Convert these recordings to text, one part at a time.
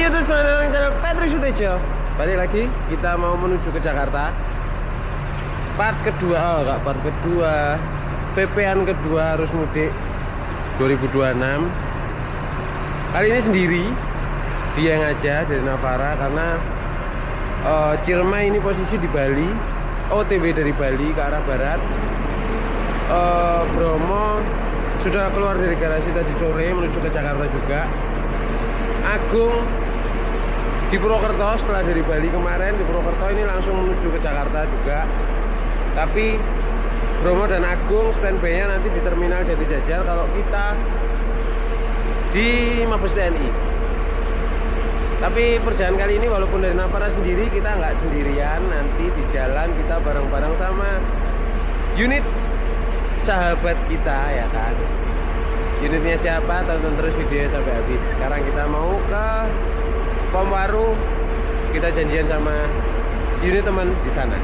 YouTube channel Patrick Sutejo. Balik lagi, kita mau menuju ke Jakarta. Part kedua, enggak part kedua. PP-an kedua harus mudik 2026. Kali ini sendiri, dia ngajak dari Navara karena Ciremai ini posisi di Bali, OTW dari Bali ke arah barat. Bromo sudah keluar dari garasi tadi sore menuju ke Jakarta juga. Agung di Purwokerto setelah dari Bali kemarin, di Purwokerto ini langsung menuju ke Jakarta juga. Tapi Bromo dan Agung standby-nya nanti di terminal Jati Jajar, kalau kita di Mabes TNI. Tapi perjalanan kali ini walaupun dari Navara sendiri, kita nggak sendirian. Nanti di jalan kita bareng-bareng sama unit sahabat kita, ya kan. Unitnya siapa? Tonton terus videonya sampai habis. Sekarang kita mau ke Pom Waru. Kita janjian sama unit teman di sana.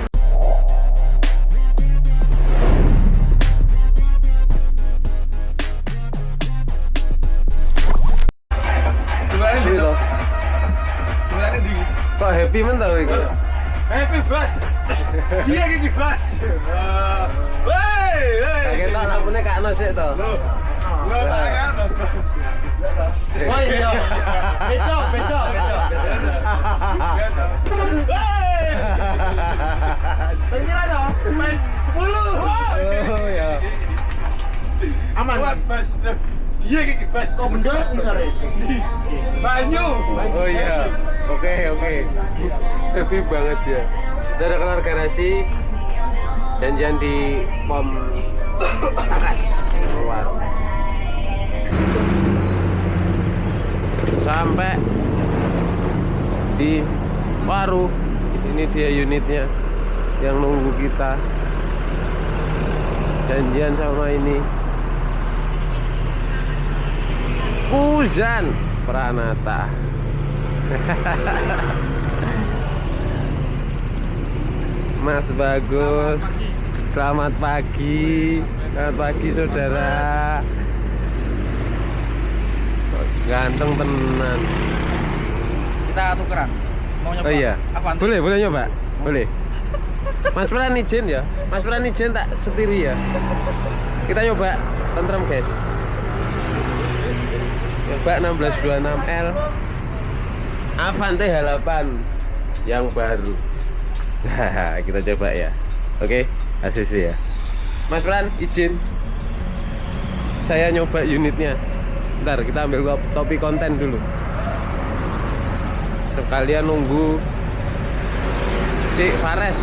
Kok happy men tau iki? Happy bus. Dia gigi bus. Woi, Kayak tak lampune kakno sik to. Lo tak kan. Oh iya. Beda. Pengira dong. Main 10. Oh ya. Aman. Buat bus. Dia gigi bus. Kok benda misale. Banyu. Oh iya. Oke. Happy banget ya. Udah keluar garasi. Janjian di pom Akas keluar. Sampai di Waru. Ini dia unitnya yang nunggu kita. Janjian sama ini Puzan Pranata. Mas Bagus, selamat pagi saudara. Ganteng tenan. Kita tukeran. Mau nyoba? Oh iya. Avanti. Boleh nyoba? Boleh. Mas Pran izin ya. Mas Pran izin tak setiri ya. Kita nyoba tentrem guys. Nyoba 1626L Avante H8 yang baru. Kita coba ya. Oke, ACC ya. Mas Pran izin. Saya nyoba unitnya. Ntar kita ambil topi konten dulu. Sekalian nunggu si Fares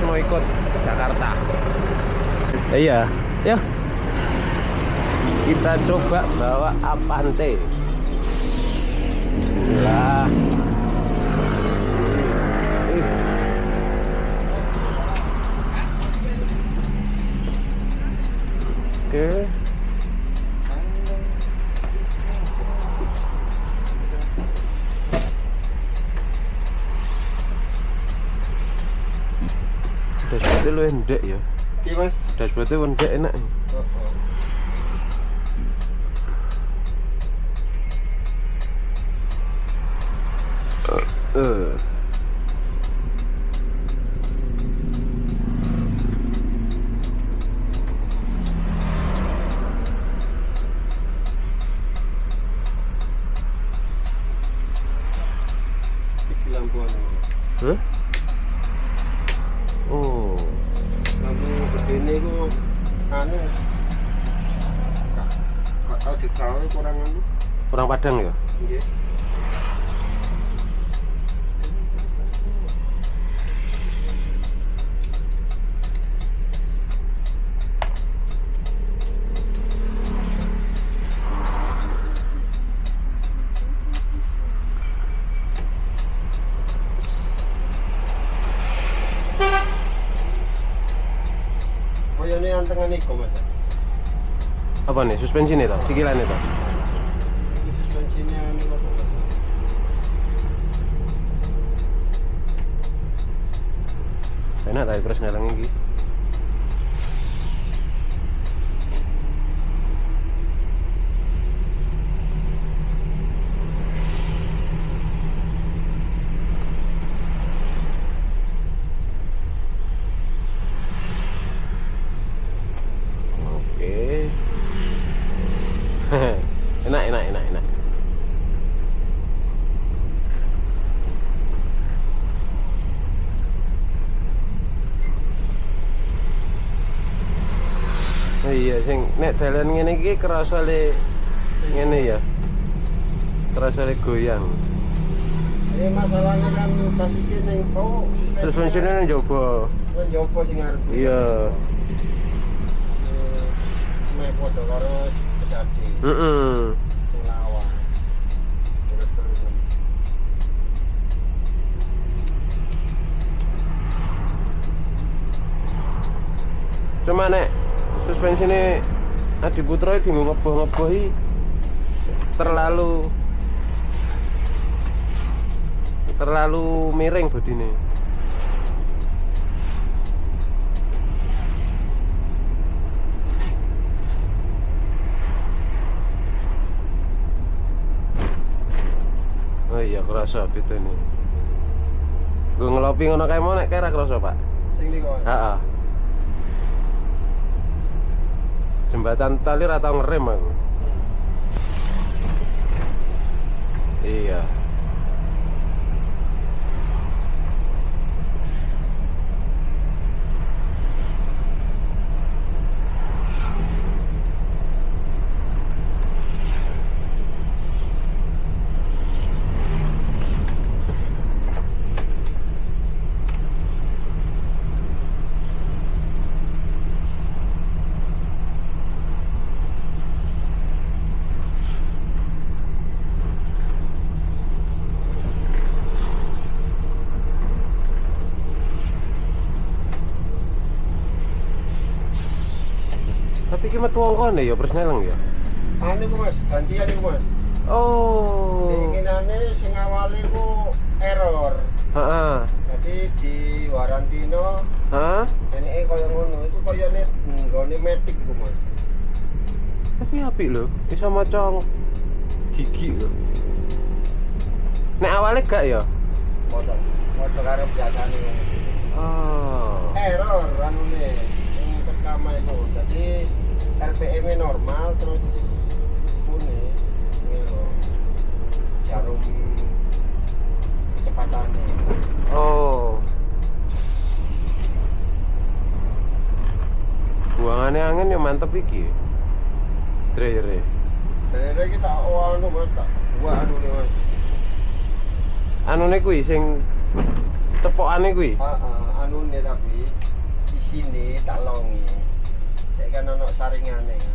mau ikut ke Jakarta. Iya, ya. Kita coba bawa Avante. Bismillah. Oke. Dashboardnya lu endek ya. Iya mas. Dashboardnya endek enak. Iki lampuan. Hah? Oh, Lampu begini ku anu. Kak digawe kurang anu. kurang padang ya? Nggih. Oh ya ini antengan iku mas. Apa nih? Suspensi nih toh? Sikilan nih toh? Ini suspensinya anu apa mas? Enak tapi pres nelang iki. sing nek dalan ngene iki kerasa le ngene ya. Kerasa le goyang. Ini masalahnya kan sasisnya ning bawah, Suspensinya nang jaba. nang jopo sing ngarep. Iya. Mek padha karo pesadi. Heeh. Sing lawas. Terus. Cuma nek suspensinya Adi Putra itu ngeboh-ngebohi terlalu miring bodine. Oh iya kerasa gitu nih. Gue ngelopi ngono kae mau nek kira kerasa, Pak. Sing liku. Heeh. Jembatan tali ora tau ngerem aku. Iya. Tapi ki metu wong kene ya Presneleng ya. Anu ku Mas, gantian iku Mas. Oh. Keinginane sing awale ku error. Heeh. Jadi di Warantino Hah? eneke kaya ngono, itu kayane nggone metik iku Mas. Tapi apik lho, bisa maca gigi lho. Nek awalnya gak ya? Motor. Motor karo biasane. Oh. Error anune sing pertama itu. Jadi RPM-nya normal terus pune ngelo jarum kecepatannya. Oh. Buangannya angin ya mantep iki. Dre. Dari kita anu Mas tak buat anu nih Mas. Anune kuwi sing cepokane kuwi. Anu nih tapi di sini tak longi. Kayak kan ono saringane kan.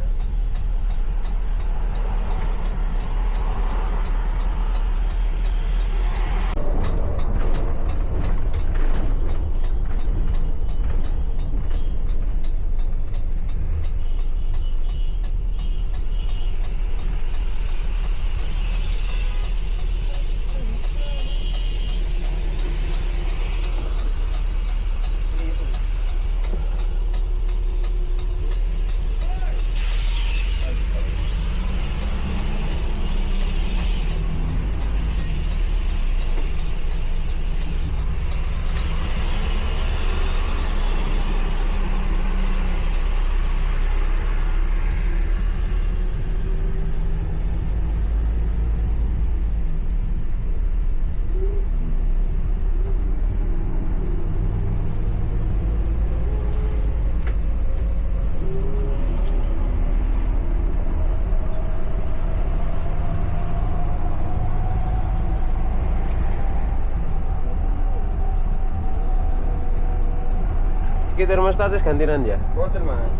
Iki termostatis gantian ya? Boten Mas.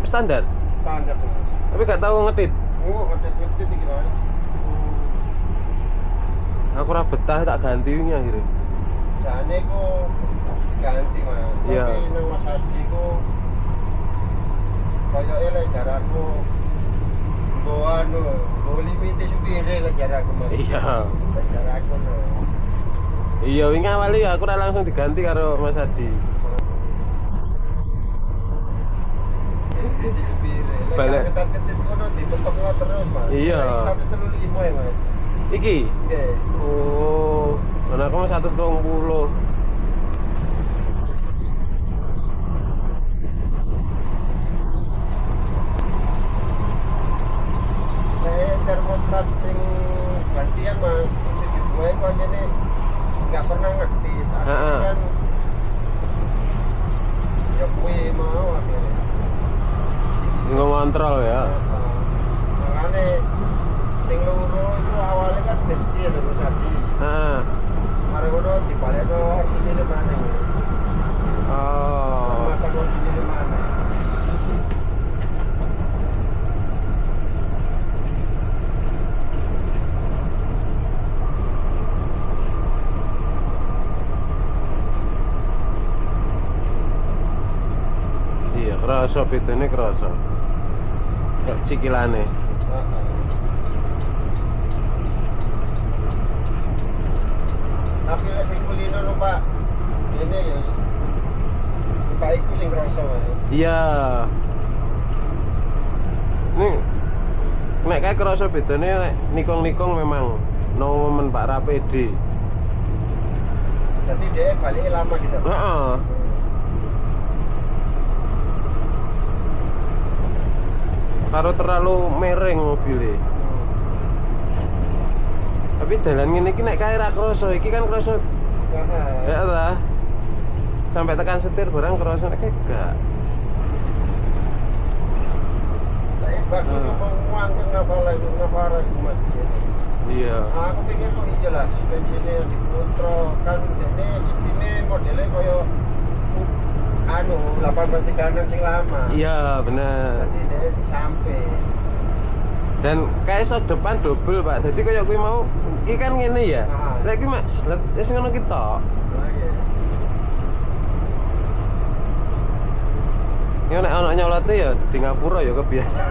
Standar. Standar Mas. Tapi gak tahu ngedit. Oh, ngedet-ngedet iki Mas. Aku ora betah tak ganti wingi akhirnya. Jane ku diganti Mas. Iya. Tapi nang Mas Hadi ku koyoke lek jarakku nggo anu, nggo limite supire lek jarakku Mas. Iya. Lek jarakku no. Iya wingi awalnya aku ora langsung diganti karo Mas Adi. Limite supire. Lek Balik. ketat-ketit kono dipetokno terus Mas. Iya. 135 ya Mas. Iki. Nggih. Oh, mana aku 120. Termostat sing gantian Mas 72 itu aja nih nggak pernah ngedit akhirnya kan ya kue mau akhirnya ngontrol ya. Makanya sing loro itu awalnya kan benci ya terus tadi. Heeh. Mari ngono dibalekno oksijene mana. Oh. Masa oksijene mana. Iya, kerasa bedanya kerasa. Kok sikilane. Tapi lek sing kulino lho Pak. Ini ya Pak iku sing krasa Mas. Iya. Nih nek kayak kerasa bedanya nek nikong-nikong memang no momen Pak Rapedi. Jadi dia balik lama gitu. Heeh. Karo terlalu mereng mobilnya. Tapi dalan ngene iki nek kae ra kroso, iki kan kroso. Ya ta. Sampai tekan setir barang kroso nek kae gak. Tapi bagus ngomong uang ke Navara itu Mas. Iya. Aku pikir kok iya lah suspensinya diputra kan ini sistemnya modelnya kaya anu 1836 sing lama. Iya, bener. Jadi dia disampe. Dan kayak sok depan double Pak. Jadi kayak kuwi mau iki kan ngene ya. Lek iki Mas, wis ngono ki tok. Ya nek ana nyolote ya di ngapura ya kebiasaan.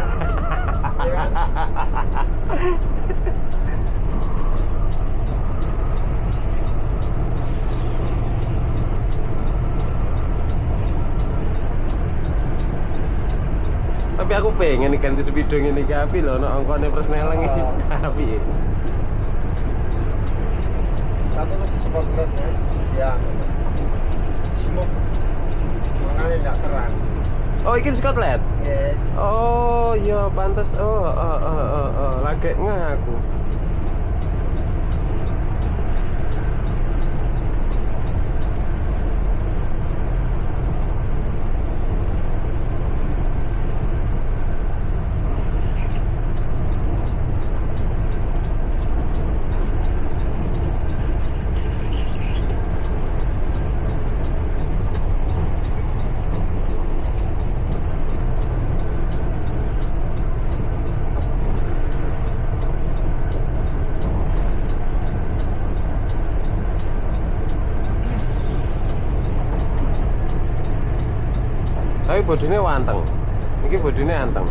Tapi aku pengen ganti speedo ngene iki api lho, ana angkone persneleng iki. Api. Tapi lebih sport LED Mas. Ya. Smoke. Makanya enggak terang. Oh, iki Scotland. Nggih. Oh, iya pantes. Lagi ngaku. Tapi bodine wanteng. Iki bodine anteng.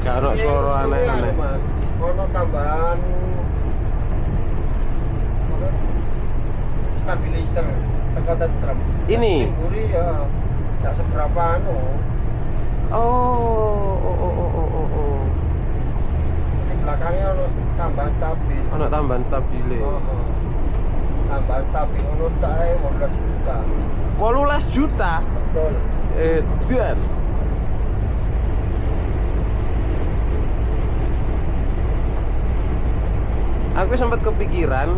Gak ono suara aneh-aneh. Mas. Ono tambahan apa? Stabilizer tekan drum. Ini? Sing buri ya enggak seberapa anu. Oh. Di belakangnya ono tambahan stabil. Ono tambahan stabile. Oh. Tambahan stabil ono tak 18 juta. 18 juta. Betul. Dan aku sempat kepikiran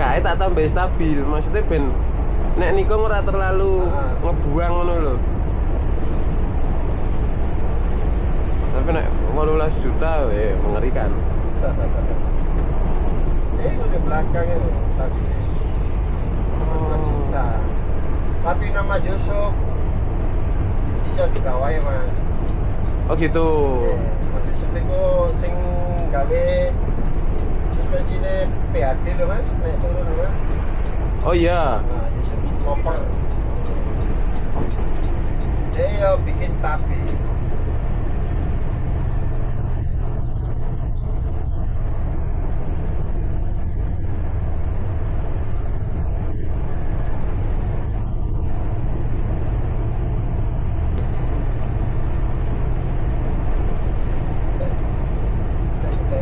kayak tak tambah stabil, maksudnya ben nek Nikon ora terlalu ngebuang ngono lho. Tapi nek 18 juta mengerikan. Ini di belakangnya tapi 18 juta. Tapi nama Yusuf bisa digawai Mas. Oh gitu. Mas Yusuf itu sing gawe suspensinya PAD lho Mas, naik turun lho Mas. Oh iya. Nah, Yusuf Sloper. Dia ya bikin stabil.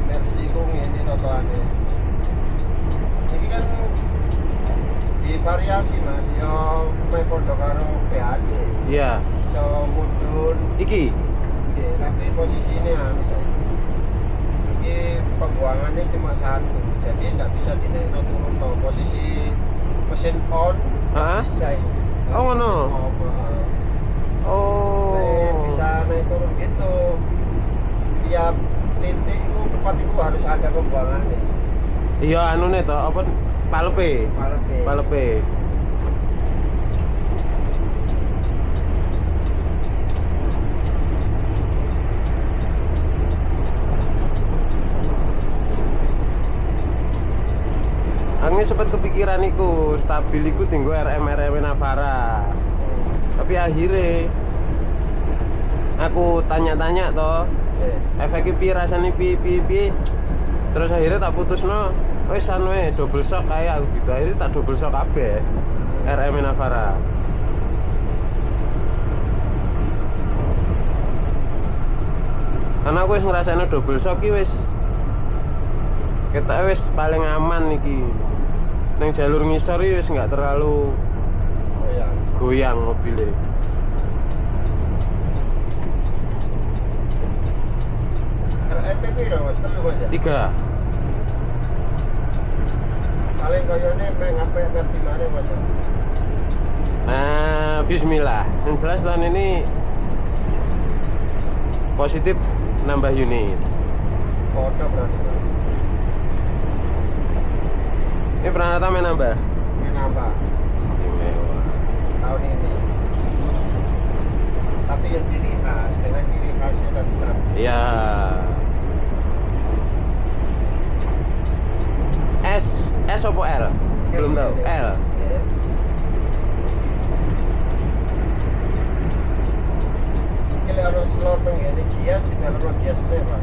Versi ku ngene totoane. Ini kan divariasi Mas, yo main podo karo PAD. Iya. So mudun Iki. Oke, tapi posisinya anu saya. Ini pembuangannya cuma satu, jadi tidak bisa dinaikno turun no. Posisi mesin on Heeh. bisa ini. Oh, ngono. Mesin off, Oh. bisa naik turun gitu. Tiap titik itu tempat itu harus ada pembuangannya. Iya anu nih toh apa palepe. Palepe. Palepe. Aku sempat kepikiran iku stabil iku tinggo RM Navara. Tapi akhirnya aku tanya-tanya toh efeknya pi rasanya pi terus akhirnya tak putus no wes anu double shock kayak aku gitu akhirnya tak double shock kabeh RM Navara. Karena aku wis ngrasakno double shock ki wis kita wis paling aman iki. Neng jalur ngisor iki wis nggak terlalu goyang mobilnya. RMP piro Mas? Telu Mas ya? 3. Paling koyone meng sampai versi mana Mas? Nah, bismillah. Yang jelas tahun ini positif nambah unit. Foto berarti Mas. Ini pernah main nambah? Ini nambah Istimewa. tahun ini. Tapi yang ciri khas dengan ciri khasnya dan truk. Iya. S opo L? Belum tahu. L. Kalau harus slot ini Gias di dalam Gias itu ya Pak.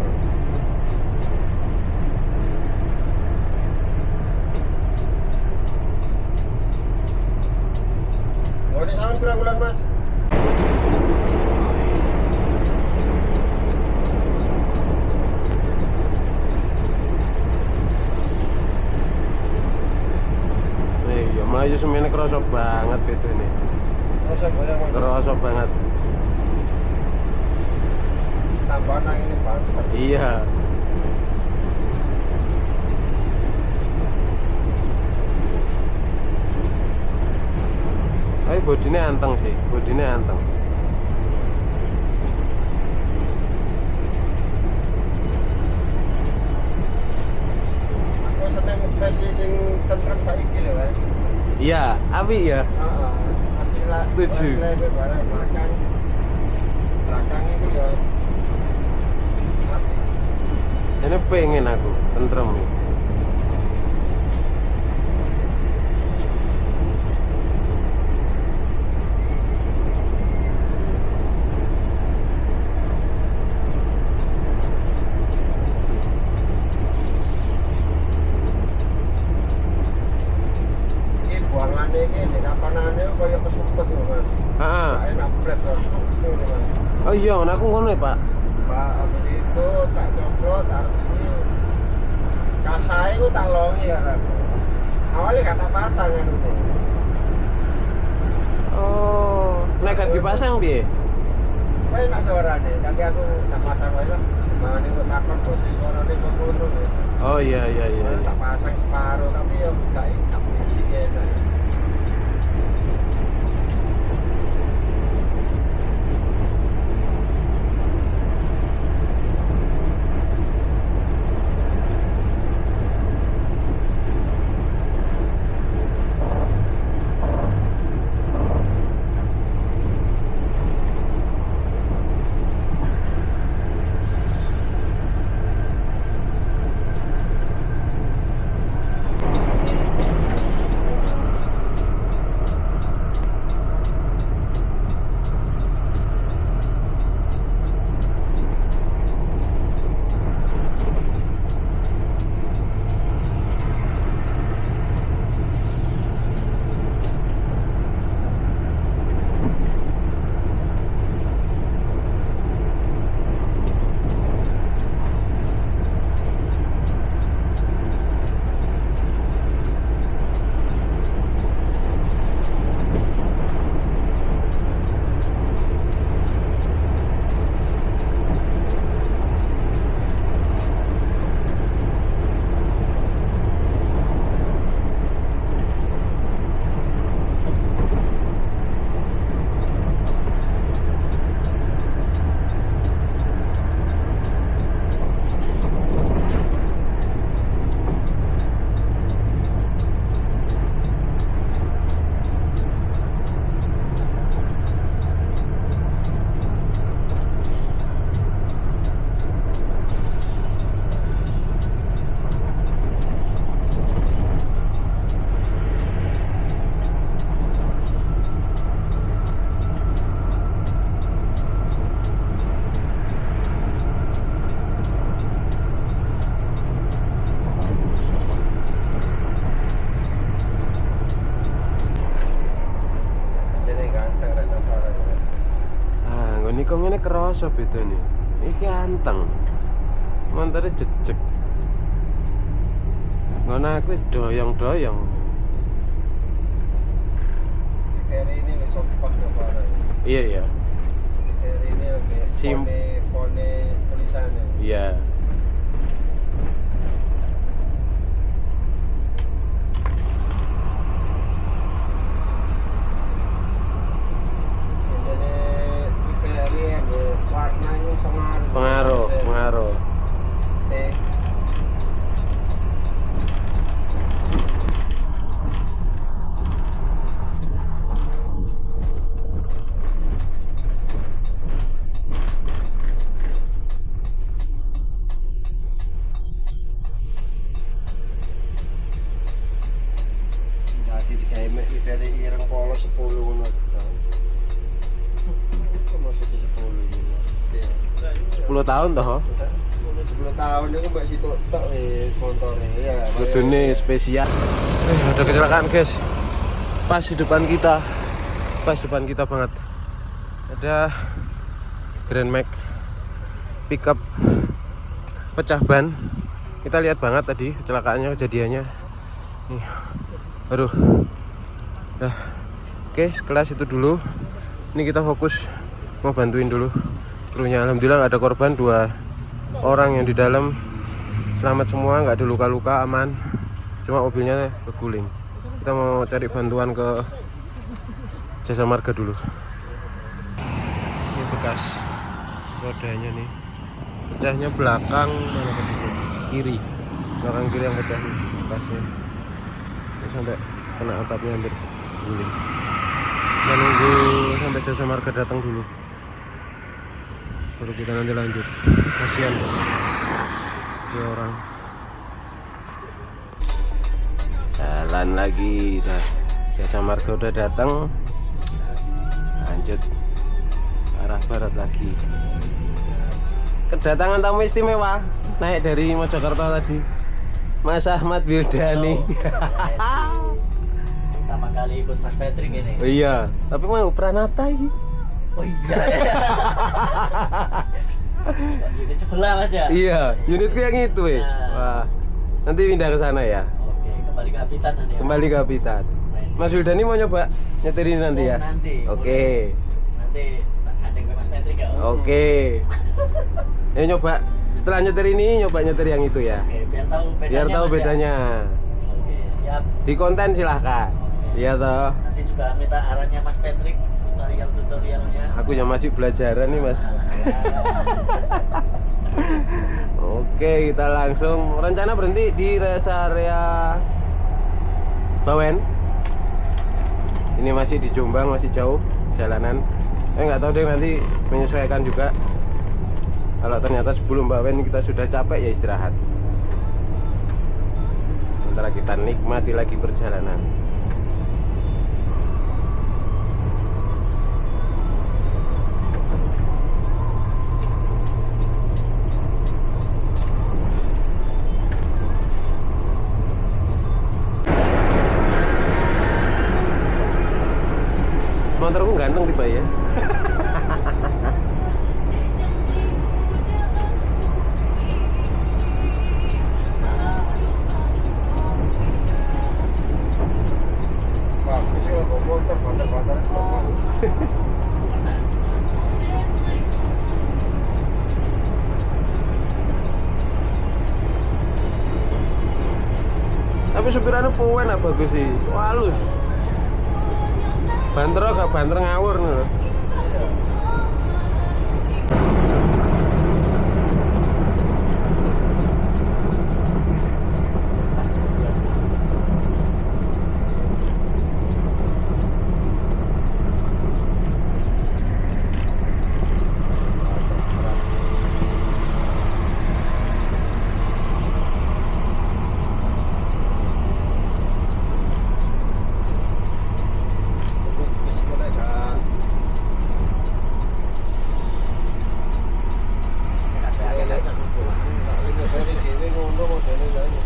Oh ini sama berapa bulan Mas? Iya, Melayu semene kerasa banget itu ini. Terus saya goyang Mas. Kerasa banget. Tambahan yang ini banget. Iya. Tapi bodinya anteng sih, bodinya anteng. Aku seneng versi sing tentrem saiki lho Mas. Iya, api ya. Masih lah. Setuju. Lebar barang belakang. Belakang itu ya. Api. Ini pengen aku tentrem nih. Ini buangannya ini di kapanannya kayak kesumpet loh Mas. Ah, Nggak enak belas loh. Ini Mas. oh iya, aku ngono ya Pak. Pak, habis itu tak copot, harus ini kasai itu tak longi ya kan. Awalnya gak tak pasang kan itu. Oh, nek gak dipasang piye? Kok enak suaranya, tapi aku tak pasang aja lah. Nah ini untuk takut posisi suaranya kok turun ya. Oh iya iya iya. Tak pasang separuh, tapi ya gak enak berisik ya enak. ngene kerasa bedane. Iki anteng. Montore jejeg. Ngono aku wis doyong-doyong. Ferry ini lesok pas lebaran. Iya iya. Ferry ini ada Sim. fone tulisannya. Iya. Biasanya di ferry ada warnanya pengaruh. Pengaruh. Eh, Jadi kayak di ferry ireng polo 10 ngono. Maksudnya 10 ini. 10 tahun toh. 10 tahun itu mbak situ tok motornya ya. Kudune spesial. Ada kecelakaan guys. Pas di depan kita. Pas depan kita banget. Ada Grand Max pickup pecah ban. Kita lihat banget tadi kecelakaannya, kejadiannya. Nih. Aduh. Nah. Oke, sekelas itu dulu. Ini kita fokus mau bantuin dulu krunya. Alhamdulillah nggak ada korban, 2 orang yang di dalam selamat semua, nggak ada luka-luka, aman. Cuma mobilnya berguling. Kita mau cari bantuan ke Jasa Marga dulu. Ini bekas rodanya nih, pecahnya belakang mana tadi? Kiri, belakang kiri yang pecah nih bekasnya. Ini sampai kena atapnya, hampir guling. Kita nunggu sampai Jasa Marga datang dulu, baru kita nanti lanjut. Kasihan dua orang. Jalan lagi, dah. Jasa Marga udah datang. Lanjut arah barat lagi. Kedatangan tamu istimewa, naik dari Mojokerto tadi, Mas Ahmad Wildani. Pertama kali ikut Mas Patrick ini. Oh iya, tapi mau Pranata ini. Oh iya. Unit sebelah Mas ya? Iya, unitku yang itu Nah. Wah, nanti pindah ke sana ya. Oke, kembali ke habitat nanti. Ya? Kembali ke habitat. Mas Wildani mau nyoba nyetir ini nanti ya? Nanti. Oke. Nanti tak gandeng ke Mas Patrick ya. Oke. Ya nyoba setelah nyetir ini nyoba nyetir yang itu ya. Oke, biar tahu bedanya. Biar tahu Mas, ya? bedanya. Oke, siap. Di konten silahkan. Oke. Iya toh. Nanti juga minta arahnya Mas Patrick, tutorialnya. Aku yang masih belajaran nih Mas. Oke, kita langsung rencana berhenti di rest area Bawen. Ini masih di Jombang, masih jauh jalanan. Nggak tahu deh, nanti menyesuaikan juga. Kalau ternyata sebelum Bawen kita sudah capek ya istirahat. Sementara kita nikmati lagi perjalanan. Motorku ganteng tiba ya. Bagus sih kalau motor bandar-bandar itu. Tapi supirannya puwen apa bagus sih, halus. Banter gak banter ngawur nih.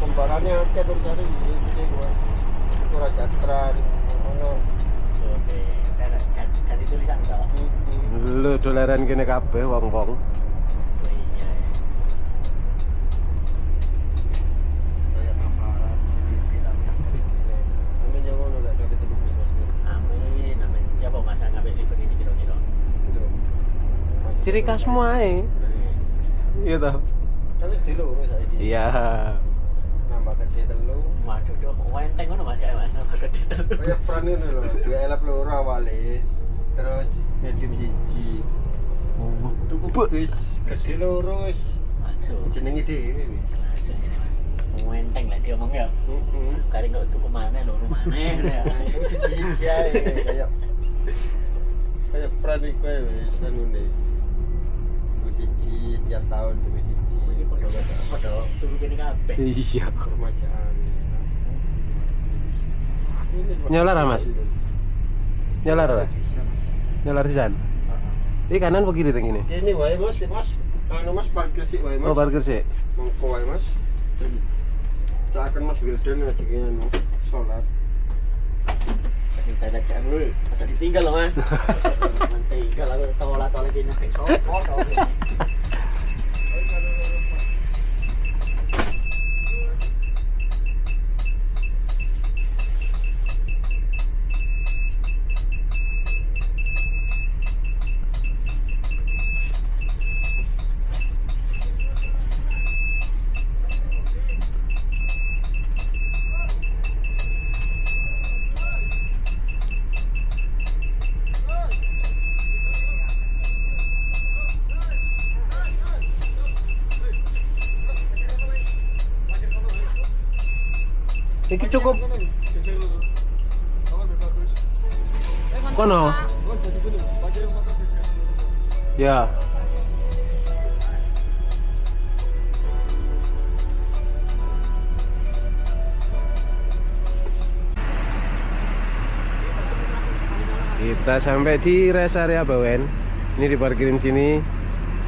Kembarannya akeh tuh cari iki kuwi. Ora jatra ngono. Oke, ganti tulisan toh. Lu doleran kene kabeh wong-wong. Oh iya. Kayak aparat sedikit tapi sampe nyono lek kate telubus Mas. Amin, amin. Ya apa masa ngabek liver ini kira-kira. Ciri khasmu ae. Iya toh. Kan wis diloro saiki. Iya. Nambah gede telu. Waduh, kok wenteng ngono Mas ya Mas, apa gede telu. Kayak peran ngono lho, dua elep loro awale. Terus medium siji. Tuku bis gede loro wis Langsung. jenenge dhewe wis. Langsung ini Mas. Wenteng lah diomong ya. Heeh. Kari kok tuku maneh loro maneh. Tuku siji-siji ae kayak peran iku ae wis anune. Tuku siji tiap tahun tuku siji. Iki padha turu kene kabeh. Iya. Permajaan. Nyolar, Mas? Nyolar ora? Bisa, Mas. Nyolar sisan. Iki kanan apa kiri teng ini? Ini wae Mas, anu Mas parkir sik wae Mas. Oh, parkir sik. Mongko wae Mas. Cakan Mas Wildan ngajake anu salat. Saking tanda cek dulu, aja ditinggal loh Mas. Tinggal aku tolak-tolak ini kayak sopo tau. Iki cukup. Kono. Ya. Kita sampai di rest area Bawen. Ini diparkirin sini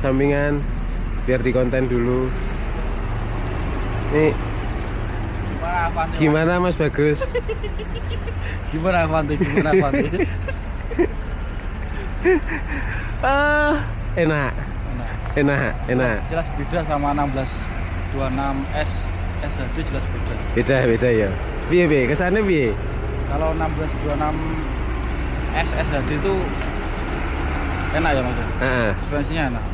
sampingan biar dikonten dulu. Nih gimana Mas Bagus? Gimana Avanti? Enak. Enak. Jelas beda sama 1626S SHD, jelas beda. Beda ya. Piye kesannya piye? Kalau 1626S SHD itu enak ya Mas. Heeh. Suspensinya enak,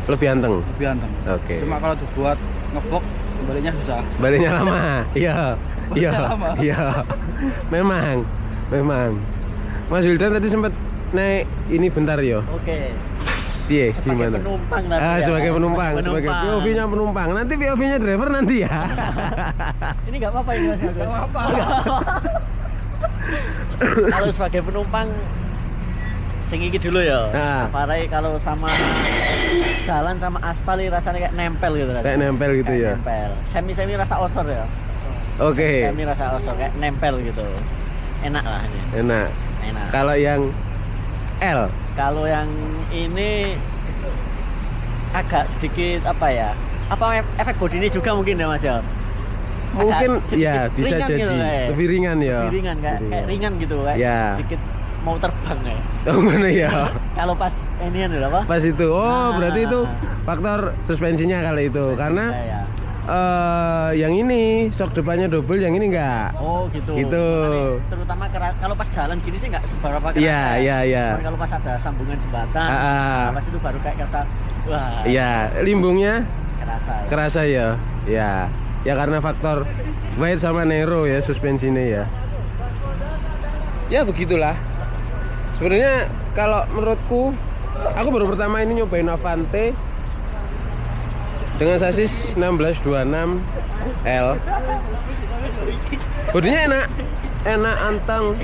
Lebih anteng. lebih anteng. Oke. Cuma kalau dibuat ngebok baliknya susah. Baliknya lama. Iya. lama. Iya. Memang. Mas Wildan tadi sempat naik ini bentar ya. Oke. Piye Sebagai gimana? penumpang tadi ya. Sebagai penumpang. POV-nya penumpang. Nanti POV-nya driver nanti ya. Ini nggak apa-apa ini Mas. Nggak apa-apa. Kalau sebagai penumpang sing iki dulu ya. Nah. Farai kalau sama jalan sama aspal ini rasanya kayak nempel gitu. Kayak nempel gitu ya. Nempel. Semi rasa osor ya. Oke. Semi rasa osor kayak nempel gitu. Enak lah ini. Enak. Kalau yang L, Kalau yang ini agak sedikit apa ya? Apa efek bodi ini juga mungkin ya Mas ya? mungkin Agak ya sedikit bisa ringan jadi gitu, lebih ringan ya. Lebih ringan kayak ringan gitu kayak Ya. sedikit mau terbang ya. Oh mana ya? Kalau pas ini adalah apa? Pas itu. Oh, Nah. berarti itu faktor suspensinya kali itu. Karena Ya. yang ini shock depannya double, yang ini enggak. Oh gitu. Gitu. Makanya terutama kalau pas jalan gini sih nggak seberapa kerasa. Iya. Cuman kalau pas ada sambungan jembatan, Ah. pas itu baru kayak kerasa. Wah. Iya, limbungnya Kerasa. Ya. kerasa ya. Ya karena faktor weight sama Nero ya suspensinya ya. Ya begitulah. Sebenarnya kalau menurutku, aku baru pertama ini nyobain Avante dengan sasis 1626L. Bodinya enak anteng.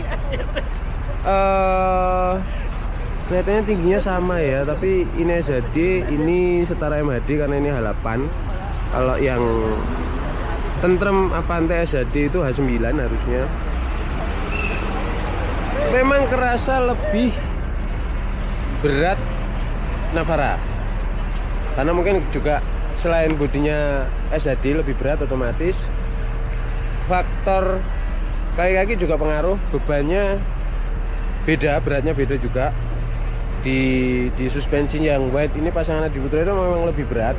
Kelihatannya tingginya sama ya, tapi ini SHD, ini setara MHD karena ini H8. Kalau yang tentrem Avante SHD itu H9 harusnya. Memang kerasa lebih berat Navara, karena mungkin juga selain bodinya SHD lebih berat, otomatis faktor kaki-kaki juga pengaruh. Bebannya beda, beratnya beda juga. Di suspensi yang white ini pasangan Adi Putra itu memang lebih berat.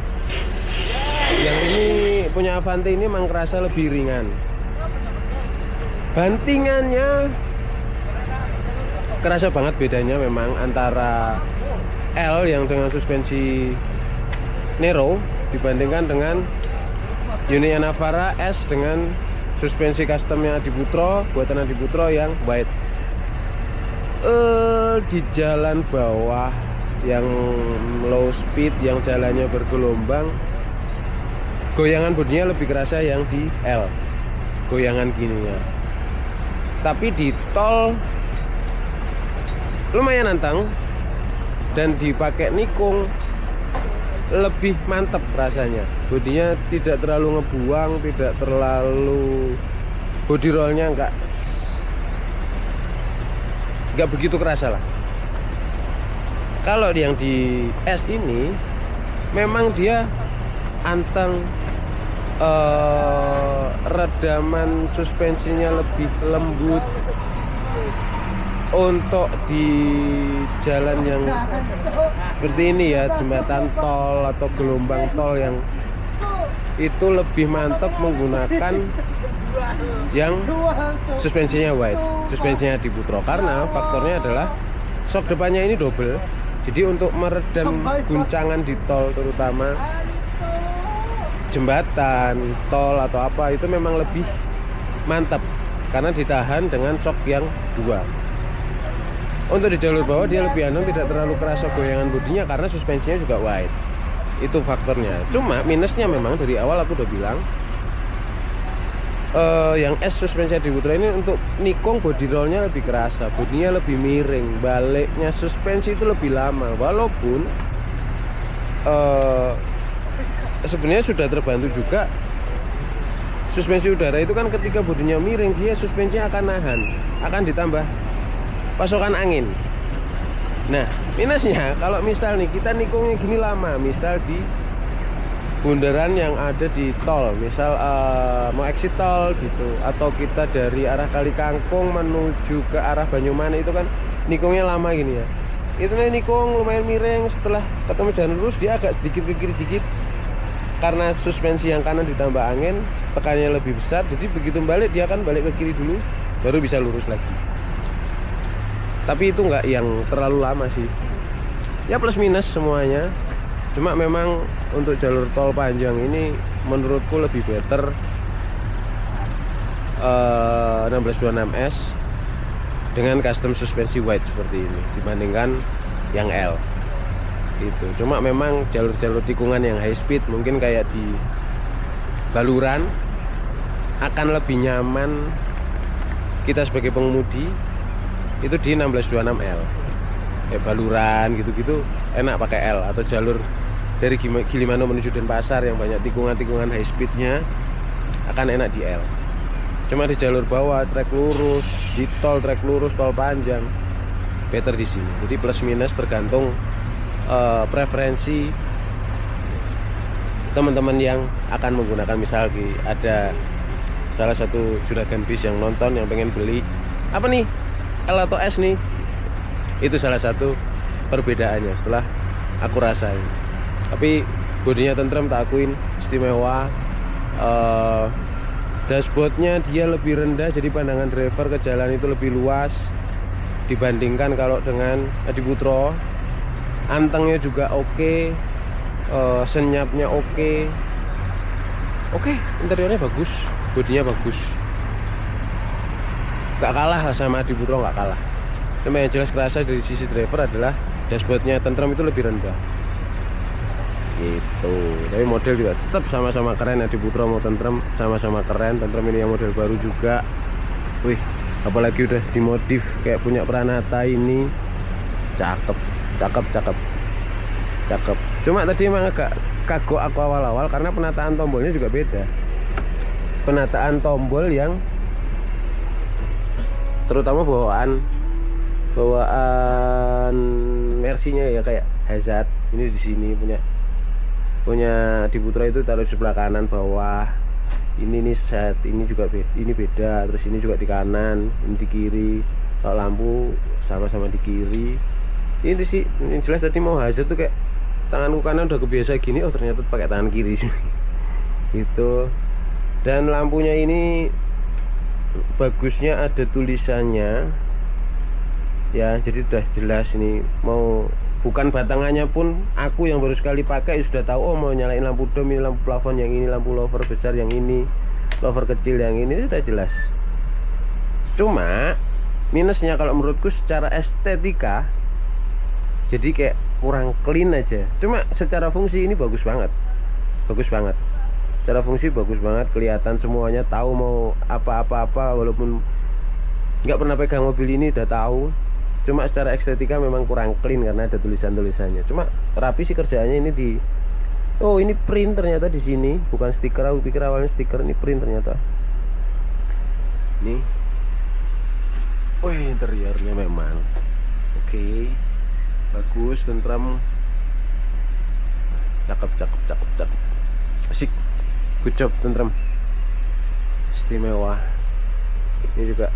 Yang ini punya Avante ini memang kerasa lebih ringan. Bantingannya kerasa banget bedanya memang antara L yang dengan suspensi Nero dibandingkan dengan unitnya Navara S dengan suspensi customnya Adi Putra, buatan Adi Putra yang white. Di jalan bawah yang low speed, yang jalannya bergelombang, goyangan bodinya lebih kerasa yang di L, goyangan gininya. Tapi di tol lumayan nantang, dan dipakai nikung lebih mantep rasanya. Bodinya tidak terlalu ngebuang, tidak terlalu, body rollnya enggak begitu kerasa lah. Kalau yang di S ini memang dia anteng, redaman suspensinya lebih lembut. Untuk di jalan yang seperti ini ya, jembatan tol atau gelombang tol yang itu lebih mantap menggunakan yang suspensinya white, suspensinya Adi Putra, karena faktornya adalah shock depannya ini double. Jadi untuk meredam guncangan di tol, terutama jembatan tol atau apa, itu memang lebih mantap karena ditahan dengan shock yang dua. Untuk di jalur bawah dia lebih anteng, tidak terlalu kerasa goyangan bodinya karena suspensinya juga white. Itu faktornya. Cuma minusnya memang dari awal aku udah bilang, yang S suspensi Adi Putra ini untuk nikung body rollnya lebih kerasa, bodinya lebih miring, baliknya suspensi itu lebih lama. Walaupun sebenarnya sudah terbantu juga, suspensi udara itu kan ketika bodinya miring, dia suspensinya akan nahan, akan ditambah pasokan angin. Nah, minusnya kalau misal nih kita nikungnya gini lama, misal di bundaran yang ada di tol, misal mau exit tol gitu, atau kita dari arah Kali Kangkung menuju ke arah Banyumanik, itu kan nikungnya lama gini ya. Itu nih nikung lumayan miring, setelah ketemu jalan lurus dia agak sedikit ke kiri dikit karena suspensi yang kanan ditambah angin, tekanannya lebih besar. Jadi begitu balik dia akan balik ke kiri dulu, baru bisa lurus lagi. Tapi itu nggak yang terlalu lama sih, ya plus minus semuanya. Cuma memang untuk jalur tol panjang ini menurutku lebih better 1626S dengan custom suspensi white seperti ini dibandingkan yang L itu. Cuma memang jalur-jalur tikungan yang high speed mungkin kayak di Baluran akan lebih nyaman kita sebagai pengemudi itu di 1626L. Baluran gitu-gitu enak pakai L, atau jalur dari Gilimanuk menuju Denpasar yang banyak tikungan-tikungan high speednya akan enak di L. Cuma di jalur bawah, trek lurus, di tol trek lurus, tol panjang, better di sini. Jadi plus minus tergantung preferensi teman-teman yang akan menggunakan. Misal ada salah satu juragan bis yang nonton yang pengen beli apa nih, L atau S nih, itu salah satu perbedaannya setelah aku rasain. Tapi bodinya tentrem, tak akuin, istimewa. Dashboardnya dia lebih rendah, jadi pandangan driver ke jalan itu lebih luas dibandingkan kalau dengan Adi Putra. Antengnya juga oke, senyapnya oke, interiornya bagus, bodinya bagus, gak kalah lah sama Adi Putra, gak kalah. Cuma yang jelas kerasa dari sisi driver adalah dashboardnya tentrem itu lebih rendah gitu. Tapi model juga tetap sama-sama keren. Adi Putra mau tentrem sama-sama keren. Tentrem ini yang model baru juga. Wih, apalagi udah dimodif kayak punya Pranata ini, cakep. Cuma tadi emang agak kagok aku awal-awal karena penataan tombolnya juga beda. Penataan tombol yang terutama bawaan Mercy-nya ya, kayak hazard ini di sini punya Adi Putra itu taruh di sebelah kanan bawah. Ini nih set ini juga beda, ini beda, terus ini juga di kanan, ini di kiri. Kalau lampu sama-sama di kiri. Ini sih yang jelas tadi mau hazard tuh kayak tanganku kanan udah kebiasa gini, oh ternyata pakai tangan kiri sih. Itu. Dan lampunya ini bagusnya ada tulisannya. Ya, jadi udah jelas ini mau bukan batangannya pun aku yang baru sekali pakai sudah tahu, oh mau nyalain lampu dom, ini lampu plafon yang ini, lampu lover besar yang ini, lover kecil yang ini, sudah jelas. Cuma minusnya kalau menurutku secara estetika jadi kayak kurang clean aja. Cuma secara fungsi ini bagus banget, bagus banget. Secara fungsi bagus banget, kelihatan semuanya, tahu mau apa-apa-apa, walaupun nggak pernah pegang mobil ini udah tahu. Cuma secara estetika memang kurang clean karena ada tulisan-tulisannya. Cuma rapi sih kerjaannya ini di. Oh ini print ternyata di sini, bukan stiker. Aku pikir awalnya stiker, ini print ternyata. Nih. Wih, interiornya memang oke. Bagus, tentram, cakep. Asik, good job, tentram, istimewa. Ini juga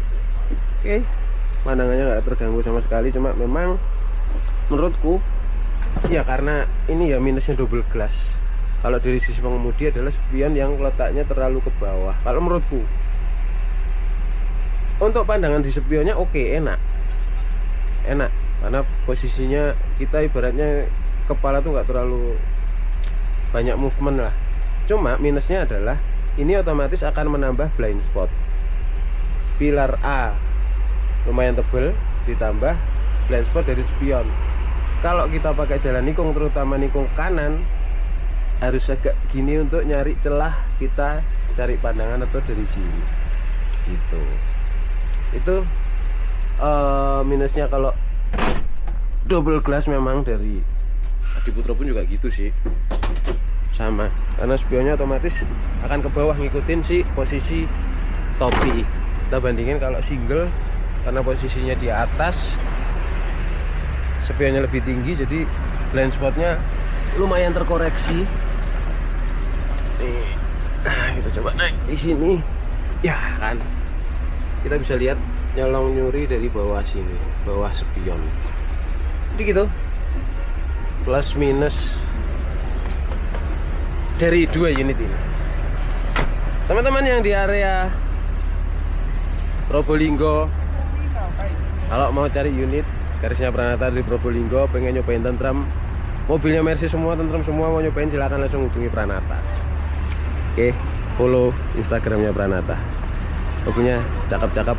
oke. Pandangannya nggak terganggu sama sekali. Cuma memang menurutku ya karena ini ya minusnya double glass. Kalau dari sisi pengemudi adalah spion yang letaknya terlalu ke bawah. Kalau menurutku untuk pandangan di spionnya oke, enak karena posisinya kita ibaratnya kepala tuh nggak terlalu banyak movement lah. Cuma minusnya adalah ini otomatis akan menambah blind spot. Pilar A lumayan tebel, ditambah blind spot dari spion. Kalau kita pakai jalan nikung, terutama nikung kanan, harus agak gini untuk nyari celah kita cari pandangan atau dari sini gitu. Itu minusnya kalau double glass. Memang dari Adi Putro pun juga gitu sih, sama, karena spionnya otomatis akan ke bawah ngikutin si posisi topi. Kita bandingin kalau single, karena posisinya di atas, spionnya lebih tinggi, jadi blind spotnya lumayan terkoreksi. Nih, kita coba naik di sini, ya kan, kita bisa lihat nyolong nyuri dari bawah sini, bawah spion. Jadi gitu, plus minus dari 2 unit ini. Teman-teman yang di area Probolinggo, kalau mau cari unit garisnya Pranata di Probolinggo, pengen nyobain tentram, mobilnya Mercy semua, tentram semua, mau nyobain silakan langsung hubungi Pranata. Oke, follow Instagramnya Pranata. Mobilnya cakep-cakep.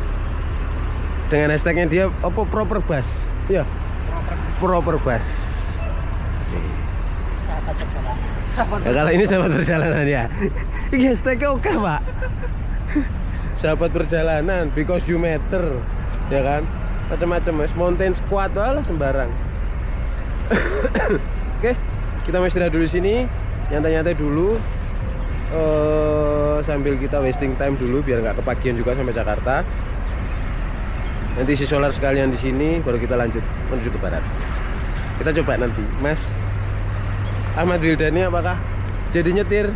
Dengan hashtagnya dia apa, proper bus. Iya, proper bus. Ya, kalau ini sahabat perjalanan ya. Ini hashtagnya oke pak. Sahabat perjalanan, because you matter, ya kan? Macam-macam, mountain squad lah sembarang. Oke, kita mau istirahat dulu sini, nyantai-nyantai dulu, sambil kita wasting time dulu biar nggak kepagian juga sampai Jakarta. Nanti si solar sekalian di sini, baru kita lanjut menuju ke barat. Kita coba nanti, Mas Ahmad Wildani apakah jadi nyetir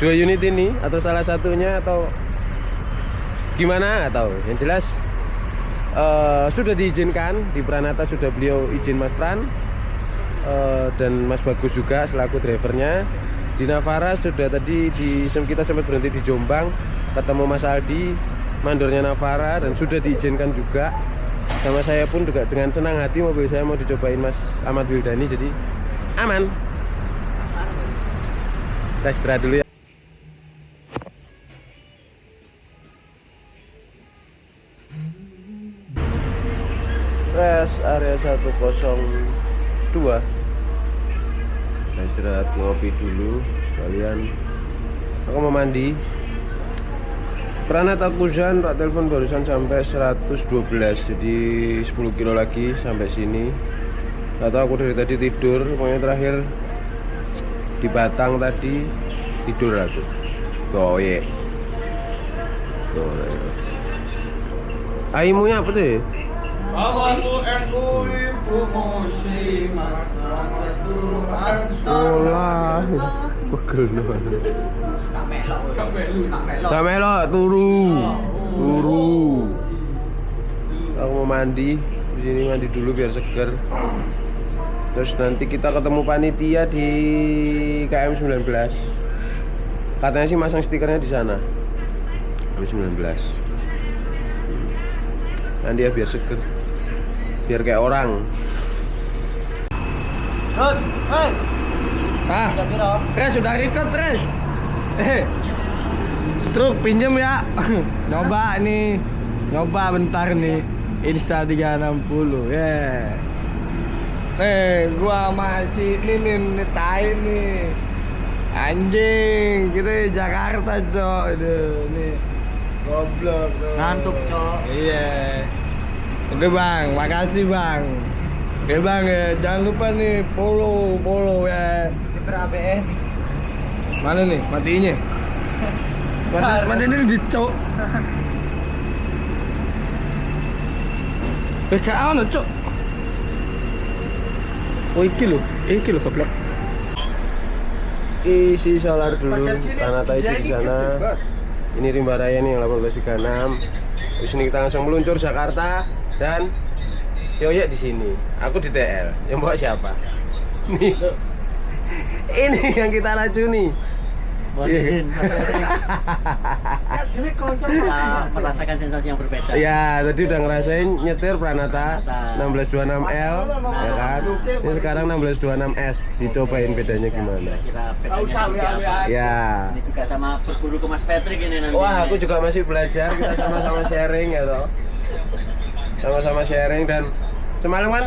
2 unit ini atau salah satunya atau gimana, atau yang jelas sudah diizinkan di Pranata, sudah beliau izin Mas Pran, dan Mas Bagus juga selaku drivernya. Di Navara sudah tadi kita sempat berhenti di Jombang, ketemu Mas Aldi, mandornya Navara, dan sudah diizinkan juga. Sama saya pun juga dengan senang hati mobil saya mau dicobain Mas Ahmad Wildani, jadi aman. Kita istirahat dulu ya. Rest area 102. Saya istirahat ngopi dulu sekalian. Aku mau mandi. Pranata Kuzan, Pak telepon barusan sampai 112, jadi 10 kilo lagi sampai sini. Gak tau, aku dari tadi tidur, pokoknya terakhir di Batang tadi tidur aku. Goyek. Aimunya apa tuh? Pegel banget. Kamelo turu. mau mandi di sini, mandi dulu biar seger. Terus nanti kita ketemu panitia di KM 19. Katanya sih masang stikernya di sana. KM 19. Nanti ya biar seger. Biar kayak orang. Rod, hei. Tres sudah record, Tres. Truk pinjem ya. Nyoba nih. Nyoba bentar nih. Insta 360. Yeah. Gua masih ini tai nih. Anjing, kita Jakarta, Cok. Aduh, nih. Goblok. Ngantuk, Cok. Iya. Oke, Bang. Makasih, Bang. Oke, Bang ya. Jangan lupa nih follow ya. ABN. Mana nih matinya? Mati ini dicok. PKA lo, Cok. Oh, iki lo goblok. Isi solar dulu, Pranata isi di sana. Ini Rimba Raya nih yang 1836. Di sini kita langsung meluncur Jakarta dan Yoyek di sini. Aku di TL. Yang bawa siapa? Nih. Ini yang kita racuni. Mohon izin, Mas Patrick. Kita merasakan sensasi yang berbeda. Ya, tadi udah ngerasain nyetir Pranata 1626L, ya kan? Ini sekarang 1626S. Dicobain bedanya gimana? Kira bedanya seperti apa? Ya. Ini juga sama berburu ke Mas Patrick ini nanti. Wah, aku juga masih belajar. Kita sama-sama sharing ya toh. Sama-sama sharing dan semalam kan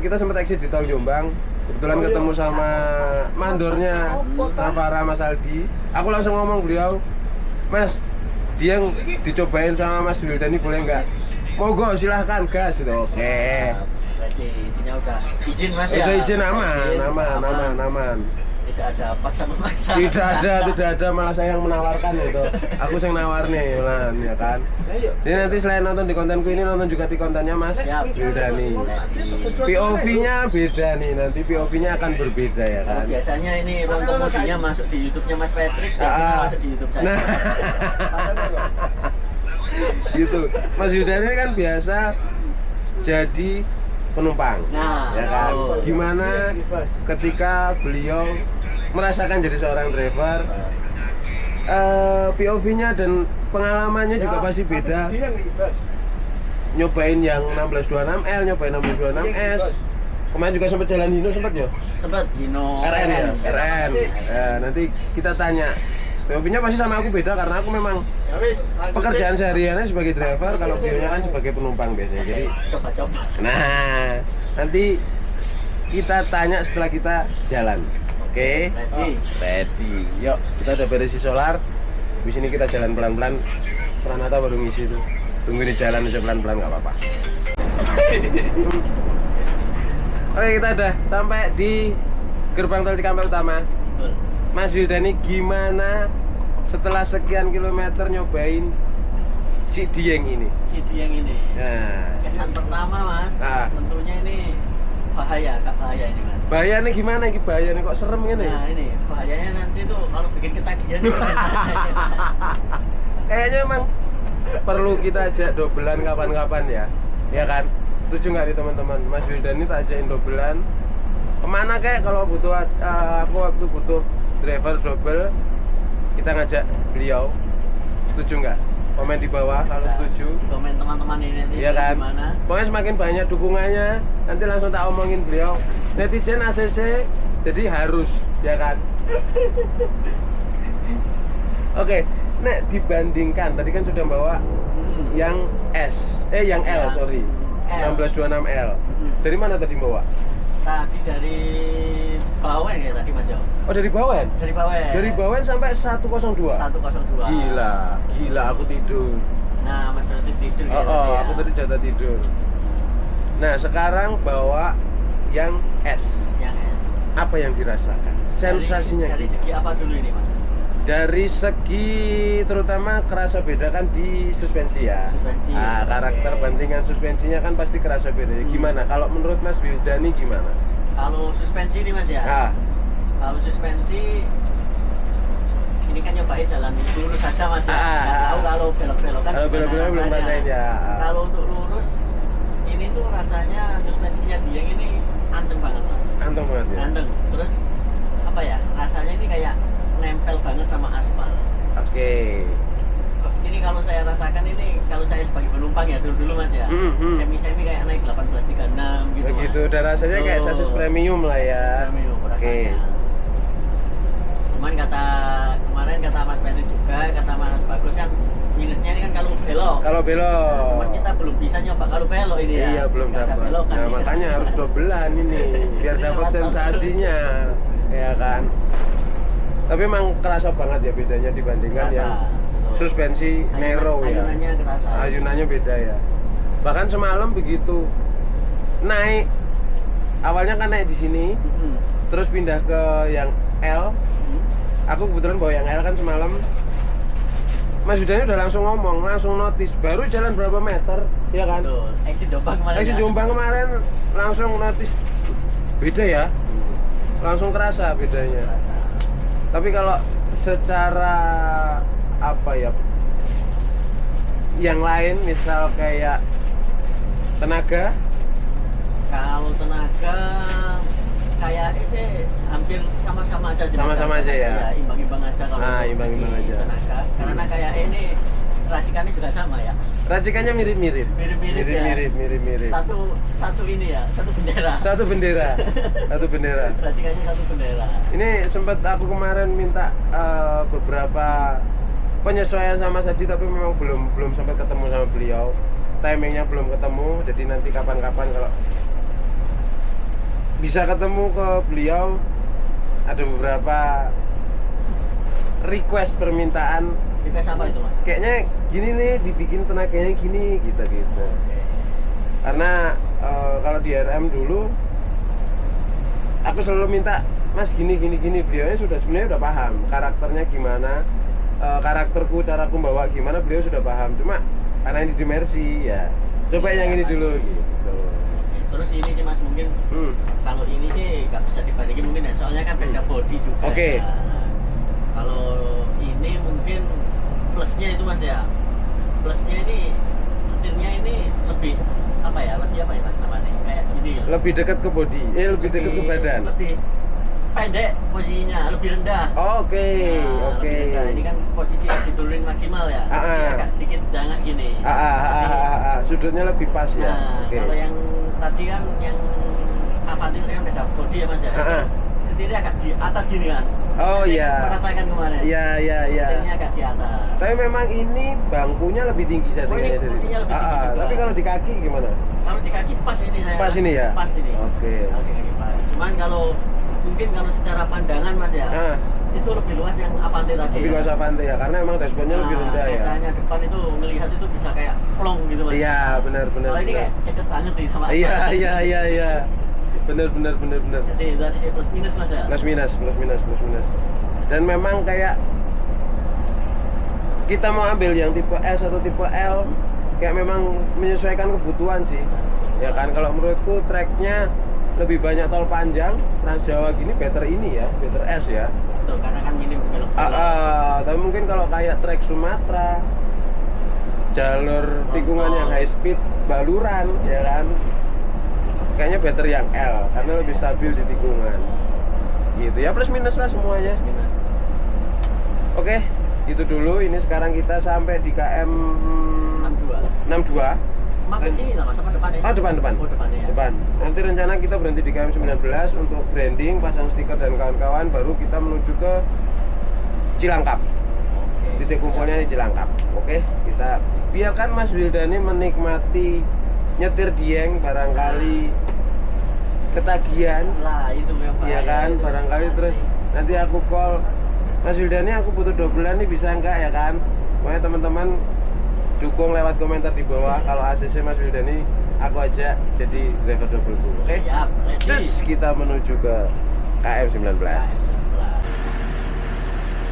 kita sempat exit di Tol Jombang. Kebetulan ketemu sama mandornya Navara, Mas Aldi. Aku langsung ngomong beliau, Mas, dia yang dicobain sama Mas Wildani boleh nggak? Monggo silahkan gas gitu. Oke. Berarti intinya udah izin Mas ya? Udah izin aman. Tidak ada paksa-memaksa. Tidak ada, malah saya yang menawarkan itu. Aku yang nawar nih, Lan, ya kan. Jadi nanti selain nonton di kontenku ini, nonton juga di kontennya Mas Wildani. POV-nya beda nih, nanti POV-nya akan berbeda ya kan. Biasanya ini komodinya masuk di YouTube-nya Mas Patrick, masuk di YouTube saya. Nah, gitu. Mas Wildani ini kan biasa jadi penumpang, ya kan. Gimana ketika beliau merasakan jadi seorang driver, POV-nya dan pengalamannya juga pasti beda. Nyobain yang 1626L, nyobain 1626S. Kemarin juga sempat jalan Hino, sempat ya? Sempat Hino RN ya? RN. Nanti kita tanya. POV-nya pasti sama aku beda karena aku memang pekerjaan sehariannya sebagai driver, kalau beliaunya kan sebagai penumpang biasanya. Jadi coba-coba. Nah, nanti kita tanya setelah kita jalan. Oke? Ready. Yuk, kita udah beres solar. Di sini kita jalan pelan-pelan. Pranata baru ngisi tuh. Tunggu di jalan aja pelan-pelan nggak apa-apa. Oke, kita udah sampai di gerbang tol Cikampek Utama. Mas Wildani gimana setelah sekian kilometer nyobain si Dieng ini? Si Dieng ini. Nah, kesan pertama Mas, tentunya ini bahaya, Kak, bahaya ini Mas. Bahaya nih gimana ini? Bahaya nih kok serem gini? Nah ini bahayanya nanti tuh kalau bikin ketagihan. Kayaknya emang perlu kita ajak dobelan kapan-kapan ya kan? Setuju nggak nih teman-teman? Mas Wildani tak ajakin dobelan. Kemana kayak kalau butuh aku waktu butuh driver double, kita ngajak beliau. Setuju nggak? Komen di bawah kalau setuju. Komen teman-teman ini nanti iya kan? Gimana? Pokoknya semakin banyak dukungannya, nanti langsung tak omongin beliau. Netizen ACC, jadi harus, ya kan? Oke, nek dibandingkan tadi kan sudah bawa yang yang L, sorry. 1626L. Dari mana tadi bawa? Tadi dari Bawen ya tadi Mas ya. Oh, dari Bawen? Dari Bawen. Dari Bawen sampai 102. 102. Gila aku tidur. Nah, Mas berarti tidur ya. Aku tadi jatah tidur. Nah, sekarang bawa yang S. Yang S. Apa yang dirasakan? Sensasinya dari segi apa dulu ini, Mas? Dari segi terutama kerasa beda kan di suspensi ya. Suspensi. Karakter bandingan suspensinya kan pasti kerasa beda. Gimana? Kalau menurut Mas Wildani gimana? Kalau suspensi ini Mas ya. Kalau suspensi ini kan nyobain jalan lurus saja Mas ya. Nggak tahu kalau belok-belok kan. Kalau belok-belok belum rasain ya. Kalau untuk lurus ini tuh rasanya suspensinya Dieng ini anteng banget mas. Anteng banget ya. Anteng. Terus apa ya? Rasanya ini kayak nempel banget sama aspal. Oke. Ini kalau saya rasakan ini kalau saya sebagai penumpang ya dulu mas ya. Semi kayak naik 1836 gitu. Begitu, Mas. dan rasanya kayak Oh. sasis premium lah ya. Premium Oke. rasanya. Cuman kemarin kata Mas Petri juga, kata Mas Bagus kan minusnya ini kan kalau belok. Kalau belok. Nah, cuman kita belum bisa nyoba kalau belok ini ya. Iya, belum Nggak ada dapat. belok kan Nah, bisa. makanya harus dobelan ini biar Ini dapat mantap. sensasinya. Ya kan. Tapi emang kerasa banget ya bedanya dibandingkan Kerasa, yang betul. suspensi Nero ya. Ayunannya kerasa. Ayunannya beda ya. Bahkan semalam begitu naik, awalnya kan naik di sini, Mm-mm. terus pindah ke yang L. Mm. Aku kebetulan bawa yang L kan semalam. Mas Yudani udah langsung ngomong, langsung notice. Baru jalan berapa meter, ya kan? Betul. Exit Jombang kemarin. Exit ya? Jombang kemarin langsung notice. Beda ya, langsung kerasa bedanya. Kerasa. Tapi kalau secara apa ya, yang lain misal kayak tenaga, Kalau tenaga kayak sih hampir sama-sama aja sih. Sama-sama aja ya? Iya, imbang-imbang aja kalau Ah, untuk imbang-imbang segi aja. tenaga. Karena kayak ini racikannya juga sama ya. racikannya mirip-mirip. Mirip-mirip ya. Mirip-mirip. Satu ini ya, satu bendera. Satu bendera. Satu bendera. Racikannya satu bendera. Ini sempat aku kemarin minta beberapa penyesuaian sama Sadi, tapi memang belum sampai ketemu sama beliau. Timingnya belum ketemu, jadi nanti kapan-kapan kalau bisa ketemu ke beliau, ada beberapa request permintaan. Request apa itu mas? Kayaknya gini nih, dibikin tenaganya gini, gitu. Karena kalau di RM dulu aku selalu minta, Mas gini. Beliaunya sebenarnya udah paham karakternya gimana, karakterku, caraku bawa gimana, beliau sudah paham. Cuma karena ini di Mercy ya, coba yang ini dulu gitu. Terus ini sih mas mungkin kalau ini sih nggak bisa dibandingin mungkin ya, soalnya kan beda body juga. Oke. Ya. Kalau ini mungkin plusnya itu mas ya, plusnya ini setirnya ini lebih apa ya mas namanya kayak gini ya. Lebih dekat ke body, lebih dekat ke badan. Lebih pendek posisinya, lebih rendah. Oke. Lebih rendah. Ini kan posisi yang diturunin maksimal ya. Tapi agak sedikit jangan gini. Sudutnya lebih pas ya. Nah, Oke. kalau yang tadi kan yang Avanti kan beda body ya mas ya. Setirnya agak di atas gini kan. Oh Saya iya. merasakan kemarin. Iya. Setirnya agak di atas. Tapi memang ini bangkunya lebih tinggi settingannya ini dari kursinya lebih tinggi juga. Tapi kalau di kaki gimana? Kalau di kaki pas ini saya. Pas ini ya? Pas ini. Oke. Kalau di kaki pas. Cuman kalau mungkin kalau secara pandangan mas ya, itu lebih luas yang Avanti tadi. Lebih luas Avanti ya, karena emang dashboardnya lebih rendah ya. Kacanya depan itu ngelihat itu bisa kayak plong gitu mas. Iya, benar. Kalau ini kayak deket banget nih sama Iya. aspal. Benar. Jadi tadi sih plus minus mas ya. Plus minus. Dan memang kayak kita mau ambil yang tipe S atau tipe L, kayak memang menyesuaikan kebutuhan sih. Ya kan, kalau menurutku tracknya lebih banyak tol panjang, Trans Jawa gini better ini ya, better S ya. Betul, karena kan gini belok. Tapi mungkin kalau kayak trek Sumatera, jalur tikungan yang high speed, baluran, ya kan, kayaknya better yang L karena lebih stabil di tikungan. Gitu ya, plus minus lah semuanya. Minus. Oke, itu dulu. Ini sekarang kita sampai di KM 62. Mampir sini lah mas, apa depannya? Oh, depan. Oh, depannya ya. Depan. Nanti rencana kita berhenti di KM 19 untuk branding, pasang stiker dan kawan-kawan, baru kita menuju ke Cilangkap. Oke. Titik kumpulnya di Cilangkap. Oke, kita biarkan Mas Wildani menikmati nyetir Dieng, barangkali ketagihan. Lah, itu yang Iya kan, itu. barangkali Pasti. terus nanti aku call, Mas Wildani aku butuh dobelan nih, bisa enggak ya kan? Pokoknya teman-teman dukung lewat komentar di bawah. Kalau ACC Mas Wildani aku ajak jadi driver dobelku. Oke? Siap, ready. Terus kita menuju ke KM 19.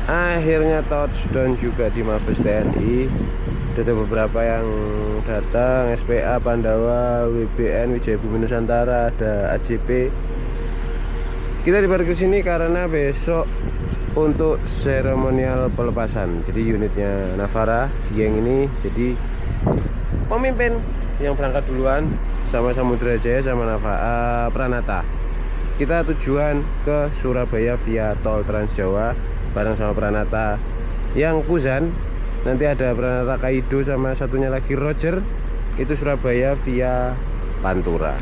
Akhirnya touchdown juga di Mabes TNI. Ada beberapa yang datang, SPA, Pandawa, WBN, Wijaya Bumi Nusantara, ada AJP. Kita diparkir sini karena besok untuk seremonial pelepasan. Jadi unitnya Navara Dieng ini jadi pemimpin yang berangkat duluan sama Samudra Jaya sama Pranata. Kita tujuan ke Surabaya via tol Trans Jawa bareng sama Pranata. Yang Kuzan nanti ada Pranata Kaido sama satunya lagi Roger, itu Surabaya via Pantura.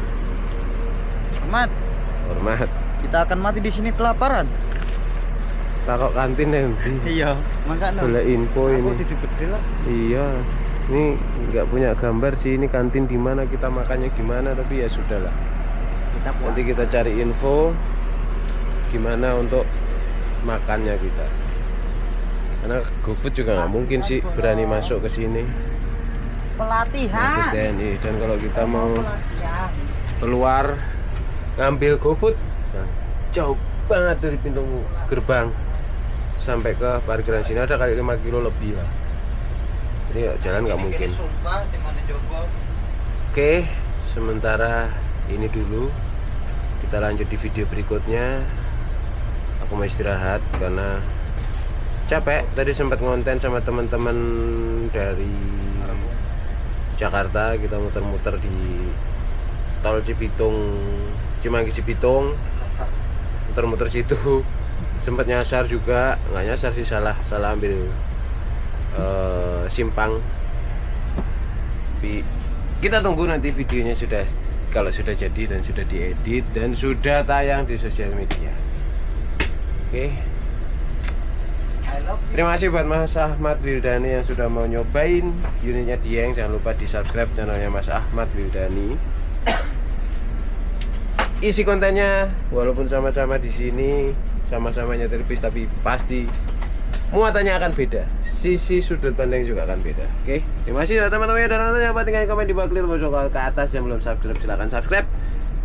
Ahmad, Hormat. kita akan mati di sini kelaparan. Takok kantin nanti. Iya, makanya. Boleh info ini. Aku tidur bedil lah. Iya. Ini nggak punya gambar sih ini kantin di mana, kita makannya gimana, tapi ya sudahlah. Kita puasa. Nanti kita cari info gimana untuk makannya kita. Karena GoFood juga nggak mungkin sih berani masuk ke sini. Mabes Pelatihan. TNI. Dan kalau kita mau Pelatihan. keluar ngambil GoFood, nah, jauh banget dari pintu gerbang sampai ke parkiran sini ada kali 5 kilo lebih lah. Jadi ya, jalan nggak mungkin. Oke, sementara ini dulu. Kita lanjut di video berikutnya. Aku mau istirahat karena capek. Tadi sempat ngonten sama teman-teman dari Jakarta. Kita muter-muter di tol Cibitung, Cimanggis Cibitung, muter-muter situ. Sempat nyasar juga, nggak nyasar sih, salah ambil simpang. Tapi kita tunggu nanti videonya sudah, kalau sudah jadi dan sudah diedit dan sudah tayang di sosial media. Oke. Terima kasih buat Mas Ahmad Wildani yang sudah mau nyobain unitnya Dieng. Jangan lupa di subscribe channelnya Mas Ahmad Wildani. Isi kontennya walaupun sama-sama di sini, sama-sama nyetir bis, tapi pasti muatannya akan beda. Sisi sudut pandang juga akan beda. Oke, terima kasih teman-teman yang udah nonton. Jangan lupa tinggalin komen di bawah, klik tombol ke atas. Yang belum subscribe silahkan subscribe.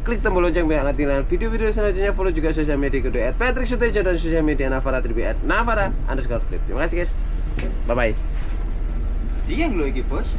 Klik tombol lonceng biar ketinggalan video-video selanjutnya. Follow juga sosial media kedua @patricksutejo dan sosial media Navara Tribi @navara_clip. Terima kasih guys. Bye bye. Dia yang lo iki, Bos.